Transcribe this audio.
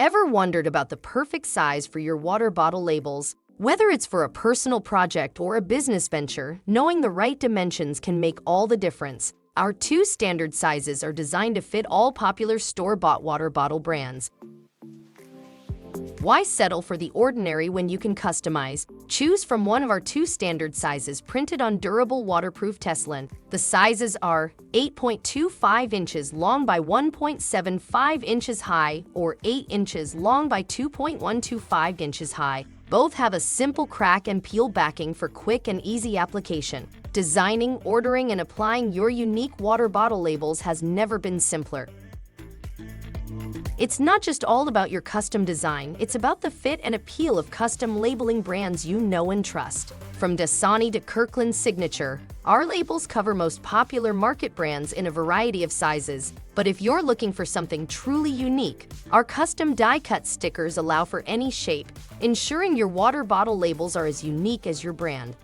Ever wondered about the perfect size for your water bottle labels? Whether it's for a personal project or a business venture, knowing the right dimensions can make all the difference. Our two standard sizes are designed to fit all popular store-bought water bottle brands. Why settle for the ordinary when you can customize? Choose from one of our two standard sizes printed on durable waterproof Teflon. The sizes are 8.25 inches long by 1.75 inches high or 8 inches long by 2.125 inches high. Both have a simple crack and peel backing for quick and easy application. Designing, ordering, and applying your unique water bottle labels has never been simpler. It's not just all about your custom design, it's about the fit and appeal of custom labeling brands you know and trust. From Dasani to Kirkland Signature, our labels cover most popular market brands in a variety of sizes. But if you're looking for something truly unique, our custom die-cut stickers allow for any shape, ensuring your water bottle labels are as unique as your brand.